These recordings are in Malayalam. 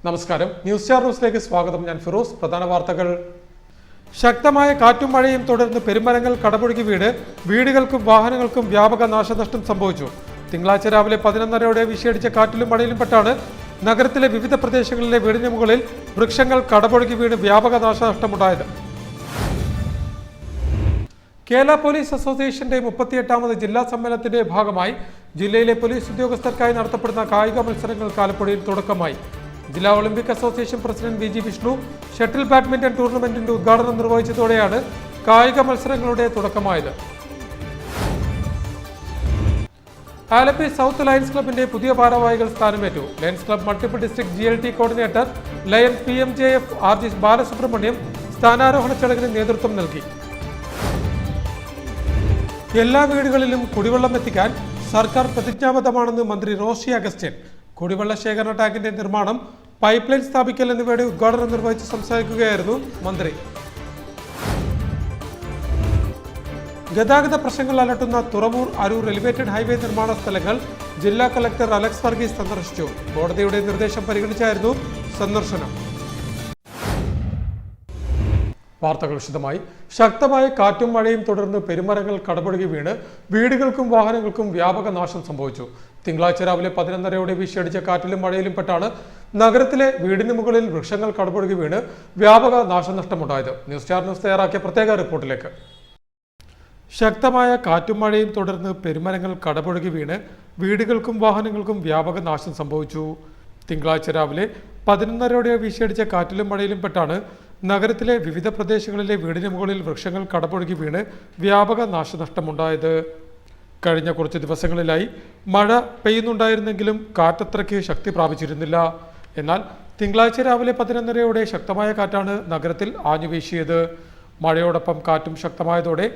നമസ്കാരം. ന്യൂസ് സ്റ്റാർ ന്യൂസിലേക്ക് സ്വാഗതം. ഞാൻ ഫിറോസ്. പ്രധാന വാർത്തകൾ. ശക്തമായ കാറ്റും മഴയും തുടർന്ന് പെരുമരങ്ങൾ കടപുഴകി വീണ് വീടുകൾക്കും വാഹനങ്ങൾക്കും വ്യാപക നാശനഷ്ടം സംഭവിച്ചു. തിങ്കളാഴ്ച രാവിലെ 11:30 വീശിയടിച്ച കാറ്റിലും മഴയിലും പെട്ടാണ് നഗരത്തിലെ വിവിധ പ്രദേശങ്ങളിലെ വീടിന് മുകളിൽ വൃക്ഷങ്ങൾ കടപുഴകി വീണ് വ്യാപക നാശനഷ്ടമുണ്ടായത്. കേരള പോലീസ് അസോസിയേഷന്റെ 38ാമത് ജില്ലാ സമ്മേളനത്തിന്റെ ഭാഗമായി ജില്ലയിലെ പോലീസ് ഉദ്യോഗസ്ഥർക്കായി നടത്തപ്പെടുന്ന കായിക മത്സരങ്ങൾക്ക് ആലപ്പുഴയിൽ തുടക്കമായി. ജില്ലാ Olympic association president V G Vishnu shuttle badminton ടൂർണമെന്റിന്റെ ഉദ്ഘാടനം നിർവഹിച്ചതോടെയാണ് കായിക മത്സരങ്ങളുടെ തുടക്കമായത്. ആലപ്പി സൗത്ത് ലയൺസ് ക്ലബിന്റെ പുതിയ ഭാരവാഹികൾ സ്ഥാനമേറ്റു. Lions club multiple district GLT coordinator lion PMJF RG Balasubramaniam സ്ഥാനാരോഹണ ചടങ്ങിന് നേതൃത്വം നൽകി. എല്ലാ വീടുകളിലും കുടിവെള്ളം എത്തിക്കാൻ സർക്കാർ പ്രതിജ്ഞാബദ്ധമാണെന്ന് മന്ത്രി റോഷി അഗസ്റ്റ്യൻ. കുടിവെള്ള ശേഖരണ ടാങ്കിന്റെ നിർമ്മാണം, പൈപ്പ് ലൈൻ സ്ഥാപിക്കൽ എന്നിവയുടെ ഉദ്ഘാടനം നിർവഹിച്ച് സംസാരിക്കുകയായിരുന്നു മന്ത്രി. ഗതാഗത പ്രശ്നങ്ങൾ അലട്ടുന്ന തുറവൂർ അരൂർ എലിവേറ്റഡ് ഹൈവേ നിർമ്മാണ സ്ഥലങ്ങൾ ജില്ലാ കളക്ടർ അലക്സ് വർഗീസ് സന്ദർശിച്ചു. കോടതിയുടെ നിർദ്ദേശം പരിഗണിച്ചായിരുന്നു സന്ദർശനം. വാർത്തകൾ വിശദമായി. ശക്തമായ കാറ്റും മഴയും തുടർന്ന് പെരുമരങ്ങൾ കടപുഴകി വീണ് വീടുകൾക്കും വാഹനങ്ങൾക്കും വ്യാപക നാശം സംഭവിച്ചു. തിങ്കളാഴ്ച രാവിലെ 11:30 വീശിയടിച്ച കാറ്റിലും മഴയിലും പെട്ടാണ് നഗരത്തിലെ വീടിന് മുകളിൽ വൃക്ഷങ്ങൾ കടപുഴകി വീണ് വ്യാപക നാശനഷ്ടമുണ്ടായത്. ന്യൂസ് സ്റ്റാർ ന്യൂസ് തയ്യാറാക്കിയ പ്രത്യേക റിപ്പോർട്ടിലേക്ക്. ശക്തമായ കാറ്റും മഴയും തുടർന്ന് പെരുമരങ്ങൾ കടപുഴകി വീണ് വീടുകൾക്കും വാഹനങ്ങൾക്കും വ്യാപക നാശം സംഭവിച്ചു. തിങ്കളാഴ്ച രാവിലെ 11:30 വീശിയടിച്ച കാറ്റിലും മഴയിലും പെട്ടാണ് നഗരത്തിലെ വിവിധ പ്രദേശങ്ങളിലെ വീടിന് മുകളിൽ വൃക്ഷങ്ങൾ കടപുഴകി വീണ് വ്യാപക നാശനഷ്ടമുണ്ടായത്. കഴിഞ്ഞ കുറച്ച് ദിവസങ്ങളിലായി മഴ പെയ്യുന്നുണ്ടായിരുന്നെങ്കിലും കാറ്റത്രയ്ക്ക് ശക്തി പ്രാപിച്ചിരുന്നില്ല. എന്നാൽ തിങ്കളാഴ്ച രാവിലെ 11:30 ശക്തമായ കാറ്റാണ് നഗരത്തിൽ ആഞ്ഞുവീശിയത്. മഴയോടൊപ്പം കാറ്റും ശക്തമായതോടെ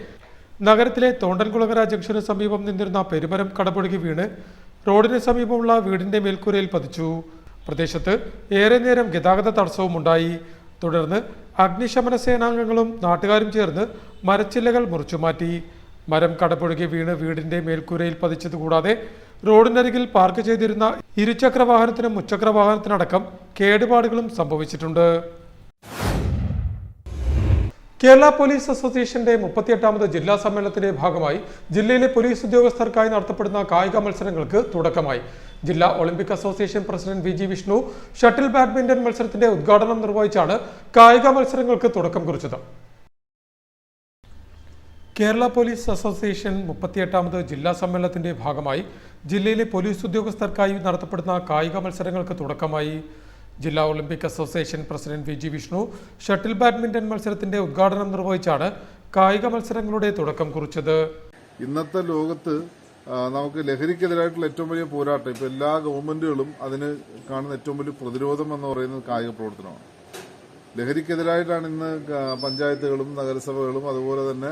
നഗരത്തിലെ തോണ്ടൻകുളങ്ങര ജംഗ്ഷന് സമീപം നിന്നിരുന്ന പെരുമരം കടപുഴകി വീണ് റോഡിന് സമീപമുള്ള വീടിന്റെ മേൽക്കൂരയിൽ പതിച്ചു. പ്രദേശത്ത് ഏറെ നേരം ഗതാഗത തടസ്സവും ഉണ്ടായി. തുടർന്ന് അഗ്നിശമന സേനാംഗങ്ങളും നാട്ടുകാരും ചേർന്ന് മരച്ചില്ലകൾ മുറിച്ചുമാറ്റി. മരം കടപുഴകി വീണ് വീടിന്റെ മേൽക്കൂരയിൽ പതിച്ചതുകൂടാതെ റോഡിനരികിൽ പാർക്ക് ചെയ്തിരുന്ന ഇരുചക്ര വാഹനത്തിനും മുച്ചക്ര വാഹനത്തിനടക്കം കേടുപാടുകളും സംഭവിച്ചിട്ടുണ്ട്. കേരള പോലീസ് അസോസിയേഷന്റെ 38ാമത് ജില്ലാ സമ്മേളനത്തിന്റെ ഭാഗമായി ജില്ലയിലെ പോലീസ് ഉദ്യോഗസ്ഥർക്കായി നടത്തപ്പെടുന്ന കായിക മത്സരങ്ങൾക്ക് തുടക്കമായി. ജില്ലാ Olympic association president V G Vishnu shuttle badminton മത്സരത്തിന്റെ ഉദ്ഘാടനം നിർവഹിച്ചാണ് കായിക മത്സരങ്ങൾക്ക് തുടക്കം കുറിച്ചത്. കേരള പോലീസ് അസോസിയേഷൻ 38ാമത് ജില്ലാ സമ്മേളനത്തിന്റെ ഭാഗമായി ജില്ലയിലെ പോലീസ് ഉദ്യോഗസ്ഥർക്കായി നടത്തപ്പെടുന്ന കായിക മത്സരങ്ങൾക്ക് തുടക്കമായി. ജില്ലാ Olympic association president V G Vishnu shuttle badminton മത്സരത്തിന്റെ ഉദ്ഘാടനം നിർവഹിച്ചാണ് കായിക മത്സരങ്ങളുടെ തുടക്കം കുറിച്ചത്. ഇന്നത്തെ ലോകത്ത് നമുക്ക് ലഹരിക്കെതിരായിട്ടുള്ള ഏറ്റവും വലിയ പോരാട്ടം ഇപ്പൊ എല്ലാ ഗവൺമെന്റുകളും അതിന് കാണുന്ന ഏറ്റവും വലിയ പ്രതിരോധം എന്ന് പറയുന്നത് കായിക പ്രവർത്തനമാണ്. ലഹരിക്കെതിരായിട്ടാണ് ഇന്ന് പഞ്ചായത്തുകളും നഗരസഭകളും അതുപോലെ തന്നെ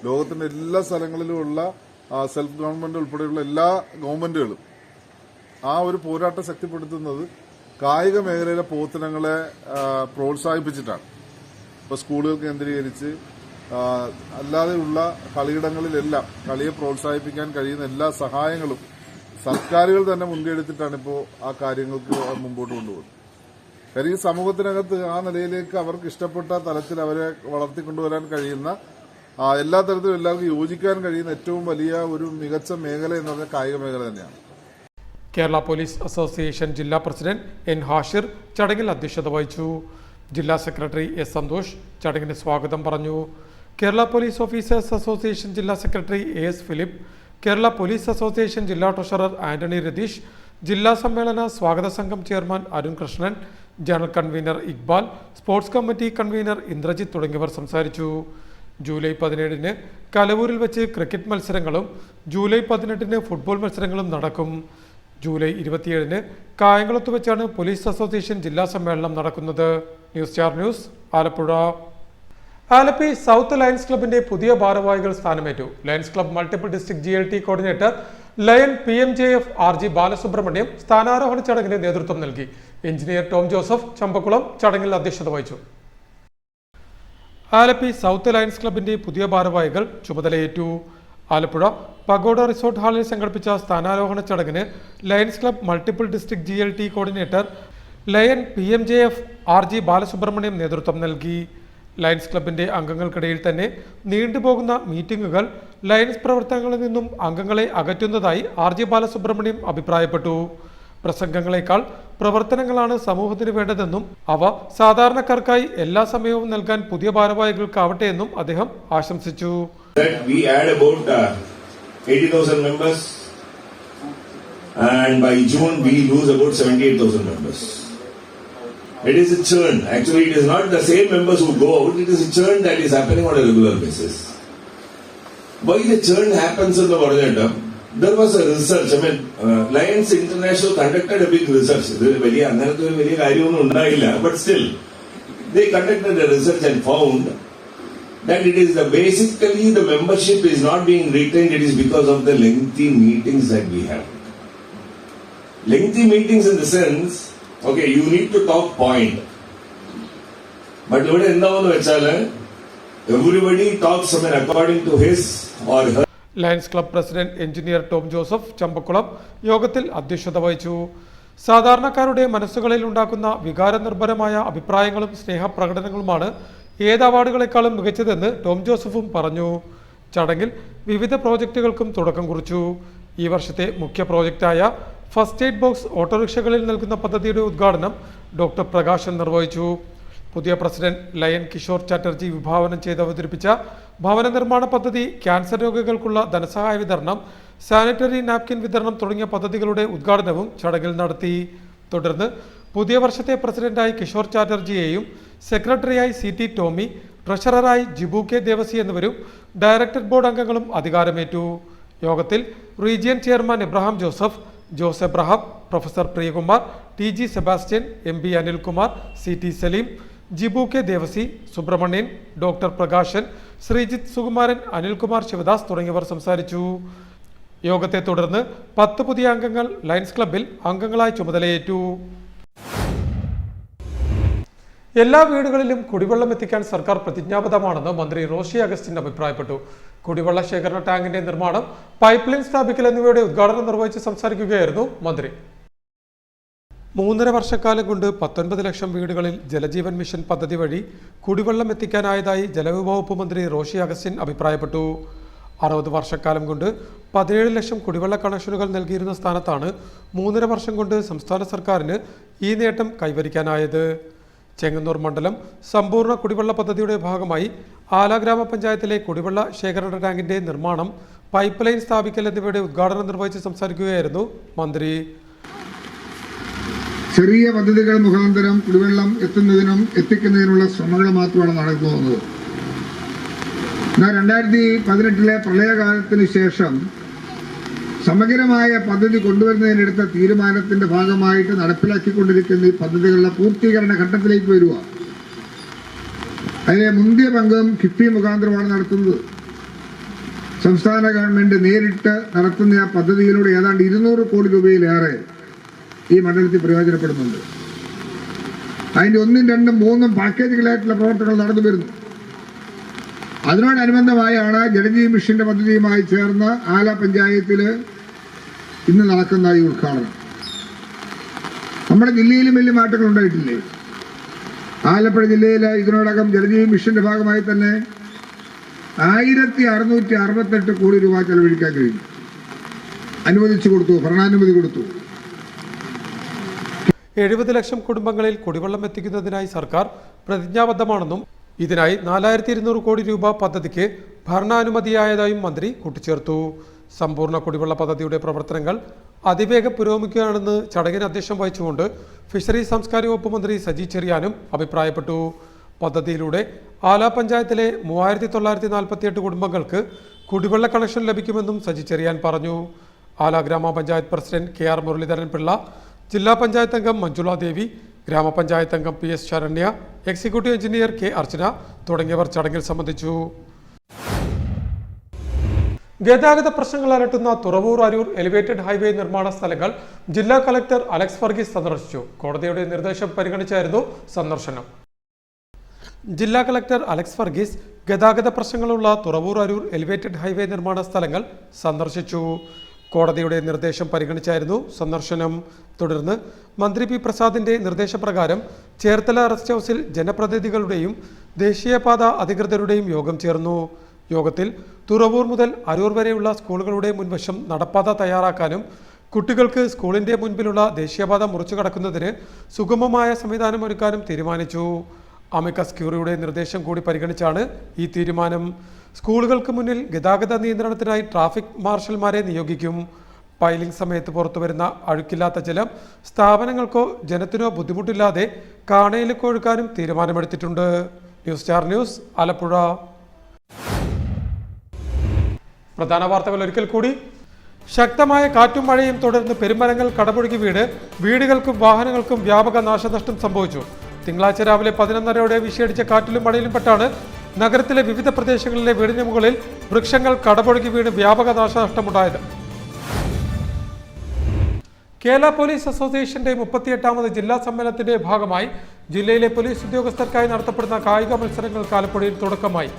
ലോകത്തിന്റെ എല്ലാ സ്ഥലങ്ങളിലുമുള്ള സെൽഫ് ഗവൺമെന്റ് ഉൾപ്പെടെയുള്ള എല്ലാ ഗവൺമെന്റുകളും ആ ഒരു പോരാട്ടം ശക്തിപ്പെടുത്തുന്നത് കായിക മേഖലയിലെ പ്രവർത്തനങ്ങളെ പ്രോത്സാഹിപ്പിച്ചിട്ടാണ്. ഇപ്പൊ സ്കൂളുകൾ കേന്ദ്രീകരിച്ച് അല്ലാതെയുള്ള കളിയിടങ്ങളിലെല്ലാം കളിയെ പ്രോത്സാഹിപ്പിക്കാൻ കഴിയുന്ന എല്ലാ സഹായങ്ങളും സർക്കാരുകൾ തന്നെ മുൻകൈയെടുത്തിട്ടാണ് ഇപ്പോൾ ആ കാര്യങ്ങൾക്ക് മുമ്പോട്ട് കൊണ്ടുപോകുന്നത്. കാര്യം ഈ സമൂഹത്തിനകത്ത് ആ നിലയിലേക്ക് അവർക്ക് ഇഷ്ടപ്പെട്ട തലത്തിൽ അവരെ വളർത്തിക്കൊണ്ടുവരാൻ കഴിയുന്ന എല്ലാ തരത്തിലും എല്ലാവർക്കും യോജിക്കാൻ കഴിയുന്ന ഏറ്റവും വലിയ ഒരു മികച്ച മേഖല എന്ന് പറഞ്ഞാൽ കായിക മേഖല തന്നെയാണ്. കേരള പോലീസ് അസോസിയേഷൻ ജില്ലാ പ്രസിഡന്റ് എൻ ഹാഷിർ ചടങ്ങിൽ അധ്യക്ഷത വഹിച്ചു. ജില്ലാ സെക്രട്ടറി എസ് സന്തോഷ് ചടങ്ങിന് സ്വാഗതം പറഞ്ഞു. കേരള പോലീസ് ഓഫീസേഴ്സ് അസോസിയേഷൻ ജില്ലാ secretary AS Philip, Kerala police association ജില്ലാ ട്രഷറർ ആന്റണി രതീഷ്, ജില്ലാ സമ്മേളന സ്വാഗത സംഘം chairman Arun Krishnan, general convener Iqbal, sports committee convener Indrajith തുടങ്ങിയവർ സംസാരിച്ചു. ജൂലൈ 17-ന് കലവൂരിൽ വെച്ച് ക്രിക്കറ്റ് മത്സരങ്ങളും ജൂലൈ 18-ന് ഫുട്ബോൾ മത്സരങ്ങളും നടക്കും. ജൂലൈ 27-ന് കായംകുളത്ത് വെച്ചാണ് പോലീസ് അസോസിയേഷൻ ജില്ലാ സമ്മേളനം നടക്കുന്നത്. News star news, Alappuzha. Alleppey south Lions ക്ലബിന്റെ പുതിയ ഭാരവാഹികൾ സ്ഥാനമേറ്റു. Lions club multiple district GLT coordinator lion PMJF RG Balasubramaniam സ്ഥാനാരോഹണ ചടങ്ങിന് നേതൃത്വം നൽകി. എഞ്ചിനീയർ ടോം ജോസഫ് ചമ്പക്കുളം ചടങ്ങിൽ അധ്യക്ഷത വഹിച്ചു. ആലപ്പി സൗത്ത് ലയൺസ് ക്ലബിന്റെ പുതിയ ഭാരവാഹികൾ ചുമതലയേറ്റു. ആലപ്പുഴ പഗോഡ റിസോർട്ട് ഹാളിൽ സംഘടിപ്പിച്ച സ്ഥാനാരോഹണ ചടങ്ങിന് Lions club multiple district GLT coordinator lion PMJF RG Balasubramaniam നേതൃത്വം നൽകി. ലയൺസ് ക്ലബിന്റെ അംഗങ്ങൾക്കിടയിൽ തന്നെ നീണ്ടുപോകുന്ന മീറ്റിംഗുകൾ ലയൺസ് പ്രവർത്തനങ്ങളിൽ നിന്നും അംഗങ്ങളെ അകറ്റുന്നതായി RG ബാലസുബ്രഹ്മണ്യം അഭിപ്രായപ്പെട്ടു. പ്രസംഗങ്ങളെക്കാൾ പ്രവർത്തനങ്ങളാണ് സമൂഹത്തിന് വേണ്ടതെന്നും അവ സാധാരണക്കാർക്കായി എല്ലാ സമയവും നൽകാൻ പുതിയ ഭാരവാഹികൾക്കാവട്ടെ എന്നും അദ്ദേഹം ആശംസിച്ചു. We add about 80,000 members, and by June we lose about 78,000 members. It is a churn. Actually, it is not the same members who go out. It is a churn that is happening on a regular basis. Why the churn happens in the Varanadam? There was a research. I mean, Lions International conducted a big research. But still, they conducted a research and found that it is basically the membership is not being retained. It is because of the lengthy meetings that we have. Lengthy meetings in the sense, okay, you need to talk point. But everybody talks according to his or her. Lions club president engineer Tom Joseph Champakulam യോഗത്തിൽ അധ്യക്ഷത വഹിച്ചു. സാധാരണക്കാരുടെ മനസ്സുകളിൽ ഉണ്ടാക്കുന്ന വികാരനിർഭരമായ അഭിപ്രായങ്ങളും സ്നേഹപ്രകടനങ്ങളുമാണ് ഏത് അവാർഡുകളെക്കാളും മികച്ചതെന്ന് ടോം ജോസഫും പറഞ്ഞു. ചടങ്ങിൽ വിവിധ പ്രോജക്റ്റുകൾക്കും തുടക്കം കുറിച്ചു. ഈ വർഷത്തെ മുഖ്യ പ്രോജക്റ്റായ ഫസ്റ്റ് എയ്ഡ് ബോക്സ് ഓട്ടോറിക്ഷകളിൽ നൽകുന്ന പദ്ധതിയുടെ ഉദ്ഘാടനം ഡോക്ടർ പ്രകാശൻ നിർവഹിച്ചു. പുതിയ പ്രസിഡന്റ് ലയൺ കിഷോർ ചാറ്റർജി വിഭാവനം ചെയ്ത് അവതരിപ്പിച്ച ഭവന നിർമ്മാണ പദ്ധതി, ക്യാൻസർ രോഗികൾക്കുള്ള ധനസഹായ വിതരണം, സാനിറ്ററി നാപ്കിൻ വിതരണം തുടങ്ങിയ പദ്ധതികളുടെ ഉദ്ഘാടനവും ചടങ്ങിൽ നടത്തി. തുടർന്ന് പുതിയ വർഷത്തെ പ്രസിഡന്റായി കിഷോർ ചാറ്റർജിയെയും സെക്രട്ടറിയായി CT ടോമി, ട്രഷററായി ജിബു കെ ദേവസി എന്നിവരും ഡയറക്ടർ ബോർഡ് അംഗങ്ങളും അധികാരമേറ്റു. യോഗത്തിൽ region chairman Abraham Joseph, Jose Abraham, professor Priyakumar, TG Sebastian, MB Anilkumar, CT Saleem, Jibu K Devasi, Subramanian, doctor Prakashan, Sreejith Sukumaran, Anilkumar Sivadas തുടങ്ങിയവർ സംസാരിച്ചു. യോഗത്തെ തുടർന്ന് 10 പുതിയ അംഗങ്ങൾ ലയൺസ് ക്ലബിൽ അംഗങ്ങളായി ചുമതലയേറ്റു. എല്ലാ വീടുകളിലും കുടിവെള്ളം എത്തിക്കാൻ സർക്കാർ പ്രതിജ്ഞാബദ്ധമാണെന്ന് മന്ത്രി റോഷി അഗസ്റ്റിൻ അഭിപ്രായപ്പെട്ടു. കുടിവെള്ള ശേഖരണ ടാങ്കിന്റെ നിർമ്മാണം, പൈപ്പ് ലൈൻ സ്ഥാപിക്കൽ എന്നിവയുടെ ഉദ്ഘാടനം നിർവഹിച്ച് സംസാരിക്കുകയായിരുന്നു മന്ത്രി. 3.5 വർഷക്കാലം കൊണ്ട് 19 ലക്ഷം വീടുകളിൽ ജലജീവൻ മിഷൻ പദ്ധതി വഴി കുടിവെള്ളം എത്തിക്കാനായതായി ജലവിഭവ വകുപ്പ് മന്ത്രി റോഷി അഗസ്റ്റിൻ അഭിപ്രായപ്പെട്ടു. 60 വർഷക്കാലം കൊണ്ട് 17 ലക്ഷം കുടിവെള്ള കണക്ഷനുകൾ നൽകിയിരുന്ന സ്ഥാനത്താണ് 3.5 വർഷം കൊണ്ട് സംസ്ഥാന സർക്കാരിന് ഈ നേട്ടം കൈവരിക്കാനായത്. ചെങ്ങന്നൂർ മണ്ഡലം സമ്പൂർണ്ണ കുടിവെള്ള പദ്ധതിയുടെ ഭാഗമായി ആല ഗ്രാമപഞ്ചായത്തിലെ കുടിവെള്ള ശേഖരണ ടാങ്കിന്റെ നിർമ്മാണം, പൈപ്പ് ലൈൻ സ്ഥാപിക്കൽ എന്നിവയുടെ ഉദ്ഘാടനം നിർവഹിച്ച് സംസാരിക്കുകയായിരുന്നു മന്ത്രി. ചെറിയ പദ്ധതികൾ മുഖാന്തരം കുടിവെള്ളം എത്തിക്കുന്നതിനുള്ള ശ്രമങ്ങൾ മാത്രമാണ് നടന്നു പോകുന്നത്. എന്നാൽ 2018 പ്രളയകാലത്തിന് ശേഷം സമഗ്രമായ പദ്ധതി കൊണ്ടുവരുന്നതിനെടുത്ത തീരുമാനത്തിന്റെ ഭാഗമായിട്ട് നടപ്പിലാക്കിക്കൊണ്ടിരിക്കുന്ന ഈ പദ്ധതികളുടെ പൂർത്തീകരണ ഘട്ടത്തിലേക്ക് വരിക. അതിലെ മുന്തിയ പങ്കും കിഫ്ബി മുഖാന്തരമാണ് നടത്തുന്നത്. സംസ്ഥാന ഗവൺമെന്റ് നേരിട്ട് നടത്തുന്ന ആ പദ്ധതിയിലൂടെ ഏതാണ്ട് 200 കോടി രൂപയിലേറെ ഈ മണ്ഡലത്തിൽ പ്രയോജനപ്പെടുന്നുണ്ട്. അതിന്റെ 1, 2, 3 പാക്കേജുകളായിട്ടുള്ള പ്രവർത്തനങ്ങൾ നടന്നു വരുന്നു. അതിനോടനുബന്ധമായാണ് ജലജീവൻ മിഷന്റെ പദ്ധതിയുമായി ചേർന്ന് ആല പഞ്ചായത്തിൽ ഇന്ന് നടക്കുന്ന ഈ ഉദ്ഘാടനം. നമ്മുടെ ജില്ലയിലും വലിയ മാറ്റങ്ങൾ ഉണ്ടായിട്ടില്ലേ? ആലപ്പുഴ ജില്ലയിൽ ഇതിനോടകം ജലജീവൻ മിഷന്റെ ഭാഗമായി തന്നെ 1668 കോടി രൂപ ചെലവഴിക്കാൻ കഴിഞ്ഞു. അനുവദിച്ചു കൊടുത്തു, ഭരണാനുമതി കൊടുത്തു. 70 ലക്ഷം കുടുംബങ്ങളിൽ കുടിവെള്ളം എത്തിക്കുന്നതിനായി സർക്കാർ പ്രതിജ്ഞാബദ്ധമാണെന്നും ഇതിനായി 4200 കോടി രൂപ പദ്ധതിക്ക് ഭരണാനുമതിയായതായും മന്ത്രി കൂട്ടിച്ചേർത്തു. സമ്പൂർണ്ണ കുടിവെള്ള പദ്ധതിയുടെ പ്രവർത്തനങ്ങൾ അതിവേഗം പുരോഗമിക്കുകയാണെന്ന് ചടങ്ങിന് അധ്യക്ഷം വഹിച്ചുകൊണ്ട് ഫിഷറീസ് സാംസ്കാരിക വകുപ്പ് മന്ത്രി സജി ചെറിയാനും അഭിപ്രായപ്പെട്ടു. പദ്ധതിയിലൂടെ ആല പഞ്ചായത്തിലെ 3948 കുടുംബങ്ങൾക്ക് കുടിവെള്ള കണക്ഷൻ ലഭിക്കുമെന്നും സജി ചെറിയാൻ പറഞ്ഞു. ആല ഗ്രാമപഞ്ചായത്ത് പ്രസിഡന്റ് KR മുരളീധരൻ പിള്ള, ജില്ലാ പഞ്ചായത്ത് അംഗം മഞ്ജുള ദേവി, ഗ്രാമപഞ്ചായത്ത് അംഗം PS Saranya, executive engineer K അർച്ചന തുടങ്ങിയവർ ചടങ്ങിൽ സംബന്ധിച്ചു. ഗതാഗത പ്രശ്നങ്ങൾ അലട്ടുന്ന തുറവൂർ അരൂർ എലിവേറ്റഡ് ഹൈവേ നിർമ്മാണ സ്ഥലങ്ങൾ ജില്ലാ കളക്ടർ അലക്സ് വർഗീസ് സന്ദർശിച്ചു. കോടതിയുടെ നിർദ്ദേശം പരിഗണിച്ചായിരുന്നു സന്ദർശനം. ജില്ലാ കളക്ടർ അലക്സ് വർഗീസ് ഗതാഗത പ്രശ്നങ്ങളുള്ള തുറവൂർ അരൂർ എലിവേറ്റഡ് ഹൈവേ നിർമ്മാണ സ്ഥലങ്ങൾ സന്ദർശിച്ചു. കോടതിയുടെ നിർദ്ദേശം പരിഗണിച്ചായിരുന്നു സന്ദർശനം. തുടർന്ന് മന്ത്രി പി പ്രസാദിന്റെ നിർദ്ദേശപ്രകാരം ചേർത്തല റെസ്റ്റ് ഹൗസിൽ ജനപ്രതിനിധികളുടെയും ദേശീയപാത അധികൃതരുടെയും യോഗം ചേർന്നു. യോഗത്തിൽ തുറവൂർ മുതൽ അരൂർ വരെയുള്ള സ്കൂളുകളുടെ മുൻവശം നടപ്പാത തയ്യാറാക്കാനും കുട്ടികൾക്ക് സ്കൂളിന്റെ മുൻപിലുള്ള ദേശീയപാത മുറിച്ചു കടക്കുന്നതിന് സുഗമമായ സംവിധാനം ഒരുക്കാനും തീരുമാനിച്ചു. അമിക്കസ് ക്യൂറിയുടെ നിർദ്ദേശം കൂടി പരിഗണിച്ചാണ് ഈ തീരുമാനം. സ്കൂളുകൾക്ക് മുന്നിൽ ഗതാഗത നിയന്ത്രണത്തിനായി ട്രാഫിക് മാർഷൽമാരെ നിയോഗിക്കും. പൈലിംഗ് സമയത്ത് പുറത്തുവരുന്ന അഴുക്കില്ലാത്ത ജലം സ്ഥാപനങ്ങൾക്കോ ജനത്തിനോ ബുദ്ധിമുട്ടില്ലാതെ കാണയിലേക്ക് ഒഴുക്കാനും തീരുമാനമെടുത്തിട്ടുണ്ട്. News star news, Alappuzha. പ്രധാന വാർത്തകൾ ഒരിക്കൽ കൂടി. ശക്തമായ കാറ്റും മഴയും തുടർന്ന് പെരുമരങ്ങൾ കടപുഴകി വീടുകൾക്കും വാഹനങ്ങൾക്കും വ്യാപക നാശനഷ്ടം സംഭവിച്ചു. തിങ്കളാഴ്ച രാവിലെ 11:30 വീശിയടിച്ച കാറ്റിലും മഴയിലും പെട്ടാണ് നഗരത്തിലെ വിവിധ പ്രദേശങ്ങളിലെ വീടിന് മുകളിൽ വൃക്ഷങ്ങൾ കടപുഴകി വീണ് വ്യാപക നാശനഷ്ടമുണ്ടായത്. കേരള പോലീസ് അസോസിയേഷന്റെ 38ാമത് ജില്ലാ സമ്മേളനത്തിന്റെ ഭാഗമായി ജില്ലയിലെ പോലീസ് ഉദ്യോഗസ്ഥർക്കായി നടത്തപ്പെടുന്ന കായിക മത്സരങ്ങൾക്ക് ആലപ്പുഴയിൽ തുടക്കമായി.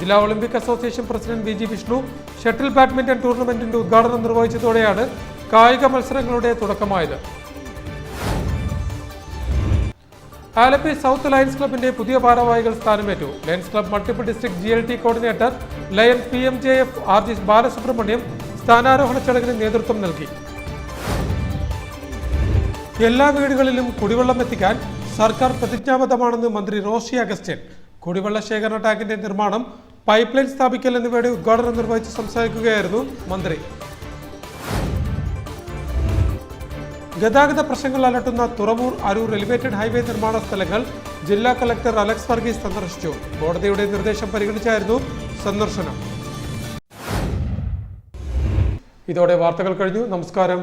ജില്ലാ Olympic association president V G Vishnu shuttle badminton ടൂർണമെന്റിന്റെ ഉദ്ഘാടനം നിർവഹിച്ചതോടെയാണ് കായിക മത്സരങ്ങളുടെ തുടക്കമായത്. ആലപ്പി സൗത്ത് ലയൺസ് ക്ലബിന്റെ പുതിയ ഭാരവാഹികൾ സ്ഥാനമേറ്റു. Lions club multiple district GLT coordinator lion PMJF RG Balasubramaniam സ്ഥാനാരോഹണ ചടങ്ങിന് നേതൃത്വം നൽകി. എല്ലാ വീടുകളിലും കുടിവെള്ളം എത്തിക്കാൻ സർക്കാർ പ്രതിജ്ഞാബദ്ധമാണെന്ന് മന്ത്രി റോഷി അഗസ്റ്റ്യൻ. കുടിവെള്ള ശേഖരണ ടാങ്കിന്റെ നിർമ്മാണം, പൈപ്പ് ലൈൻ സ്ഥാപിക്കൽ എന്നിവയുടെ ഉദ്ഘാടനം നിർവഹിച്ച് സംസാരിക്കുകയായിരുന്നു മന്ത്രി. ഗതാഗത പ്രശ്നങ്ങൾ അലട്ടുന്ന തുറവൂർ അരൂർ എലിവേറ്റഡ് ഹൈവേ നിർമ്മാണ സ്ഥലങ്ങൾ ജില്ലാ കളക്ടർ അലക്സ് വർഗീസ് സന്ദർശിച്ചു. കോടതിയുടെ നിർദ്ദേശം പരിഗണിച്ചായിരുന്നു സന്ദർശനം. ഇതോടെ വാർത്തകൾ കഴിഞ്ഞു. നമസ്കാരം.